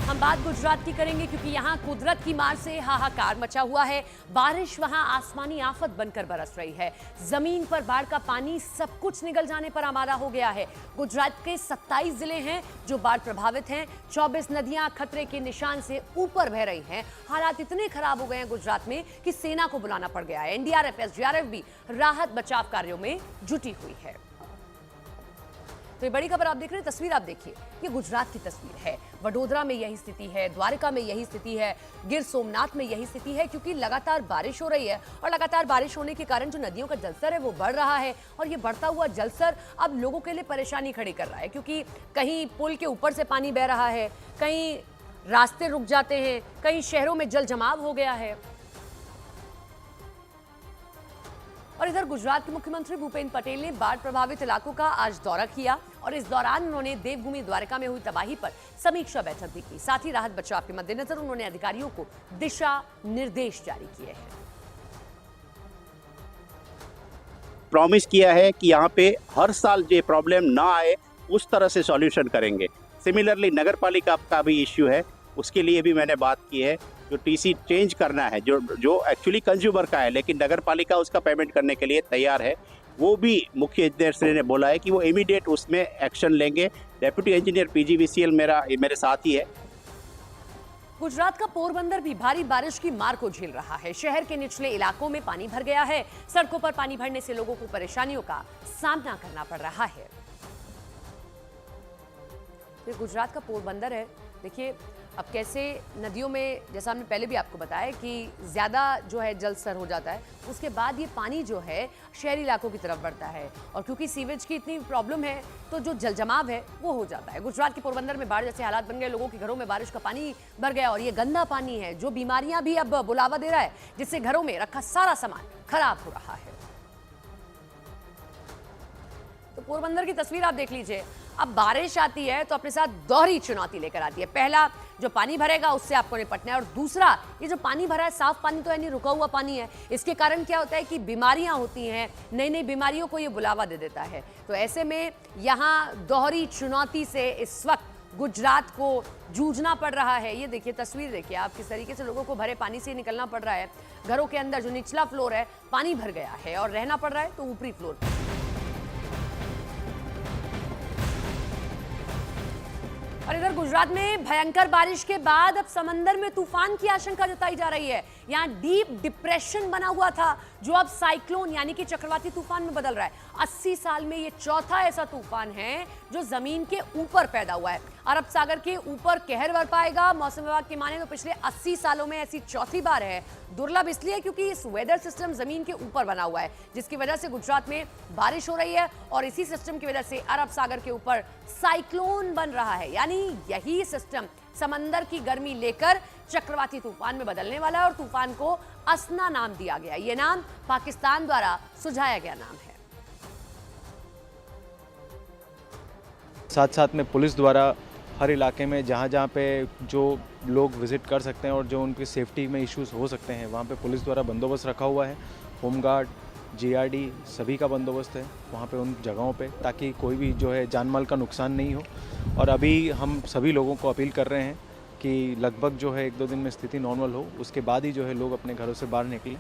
हम बात गुजरात की करेंगे क्योंकि यहाँ कुदरत की मार से हाहाकार मचा हुआ है। बारिश वहाँ आसमानी आफत बनकर बरस रही है। जमीन पर बाढ़ का पानी सब कुछ निगल जाने पर आमादा हो गया है। गुजरात के 27 जिले हैं जो बाढ़ प्रभावित हैं। 24 नदियां खतरे के निशान से ऊपर बह रही हैं। हालात इतने खराब हो गए हैं गुजरात में कि सेना को बुलाना पड़ गया है। एनडीआरएफ, एसडीआरएफ भी राहत बचाव कार्यों में जुटी हुई है। तो ये बड़ी खबर आप देख रहे हैं। तस्वीर आप देखिए, ये गुजरात की तस्वीर है। वडोदरा में यही स्थिति है, द्वारका में यही स्थिति है, गिर सोमनाथ में यही स्थिति है, क्योंकि लगातार बारिश हो रही है और लगातार बारिश होने के कारण जो नदियों का जलस्तर है वो बढ़ रहा है। और ये बढ़ता हुआ जलस्तर अब लोगों के लिए परेशानी खड़ी कर रहा है, क्योंकि कहीं पुल के ऊपर से पानी बह रहा है, कहीं रास्ते रुक जाते हैं, कहीं शहरों में जल जमाव हो गया है। और इधर गुजरात के मुख्यमंत्री भूपेंद्र पटेल ने बाढ़ प्रभावित इलाकों का आज दौरा किया और इस दौरान उन्होंने देवभूमि द्वारका में हुई तबाही पर समीक्षा बैठक भी की। साथ ही राहत बचाव के मद्देनजर उन्होंने अधिकारियों को दिशा निर्देश जारी किए हैं। प्रॉमिस किया है कि यहाँ पे हर साल ये प्रॉब्लम ना आए उस तरह से सॉल्यूशन करेंगे। सिमिलरली नगर पालिका का भी इश्यू है, उसके लिए भी मैंने बात की है। जो टीसी चेंज करना है, जो एक्चुअली कंज्यूमर का है, लेकिन नगर पालिका उसका पेमेंट करने के लिए तैयार है, वो भी मुख्य इंजीनियर श्री ने बोला है कि वो इमीडिएट उसमें एक्शन लेंगे। डेप्यूटी इंजीनियर पीजीवीसीएल मेरे साथ ही है। गुजरात का पोरबंदर भी भारी बारिश की मार को झेल रहा है। शहर के निचले इलाकों में पानी भर गया है। सड़कों पर पानी भरने से लोगों को परेशानियों का सामना करना पड़ रहा है। ये गुजरात का पोरबंदर है। देखिए अब कैसे नदियों में, जैसा हमने पहले भी आपको बताया कि ज़्यादा जो है जल स्तर हो जाता है, उसके बाद ये पानी जो है शहरी इलाकों की तरफ बढ़ता है। और क्योंकि सीवेज की इतनी प्रॉब्लम है तो जो जल जमाव है वो हो जाता है। गुजरात के पोरबंदर में बाढ़ जैसे हालात बन गए, लोगों के घरों में बारिश का पानी भर गया और ये गंदा पानी है जो बीमारियां भी अब बुलावा दे रहा है, जिससे घरों में रखा सारा सामान खराब हो रहा है। तो पोरबंदर की तस्वीर आप देख लीजिए। अब बारिश आती है तो अपने साथ दोहरी चुनौती लेकर आती है। पहला, जो पानी भरेगा उससे आपको निपटना है, और दूसरा, ये जो पानी भरा है साफ पानी तो है नहीं, रुका हुआ पानी है। इसके कारण क्या होता है कि बीमारियां होती हैं, नई नई बीमारियों को ये बुलावा दे देता है। तो ऐसे में यहाँ दोहरी चुनौती से इस वक्त गुजरात को जूझना पड़ रहा है। ये देखिए तस्वीर देखिए आप, किस तरीके से लोगों को भरे पानी से निकलना पड़ रहा है। घरों के अंदर जो निचला फ्लोर है पानी भर गया है और रहना पड़ रहा है तो ऊपरी फ्लोर पर। और इधर गुजरात में भयंकर बारिश के बाद अब समंदर में तूफान की आशंका जताई जा रही है। यहाँ डीप डिप्रेशन बना हुआ था जो अब साइक्लोन यानी कि चक्रवाती तूफान में बदल रहा है। 80 साल में ये चौथा ऐसा तूफान है जो जमीन के ऊपर पैदा हुआ है। अरब सागर के ऊपर कहर बरपाएगा। मौसम विभाग की माने तो पिछले 80 सालों में ऐसी चौथी बार है। दुर्लभ इसलिए क्योंकि इस वेदर सिस्टम जमीन के ऊपर बना हुआ है, जिसकी वजह से गुजरात में बारिश हो रही है और इसी सिस्टम की वजह से अरब सागर के ऊपर साइक्लोन बन रहा है। यानी यही सिस्टम समंदर की गर्मी लेकर चक्रवाती तूफान में बदलने वाला है और तूफान को असना नाम दिया गया। यह नाम पाकिस्तान द्वारा सुझाया गया नाम है। साथ साथ में पुलिस द्वारा हर इलाके में जहाँ पे जो लोग विज़िट कर सकते हैं और जो उनकी सेफ्टी में इश्यूज़ हो सकते हैं, वहाँ पे पुलिस द्वारा बंदोबस्त रखा हुआ है। होमगार्ड, जीआरडी सभी का बंदोबस्त है वहाँ पे उन जगहों पे, ताकि कोई भी जो है जान माल का नुकसान नहीं हो। और अभी हम सभी लोगों को अपील कर रहे हैं कि लगभग जो है 1-2 दिन में स्थिति नॉर्मल हो, उसके बाद ही जो है लोग अपने घरों से बाहर निकलें।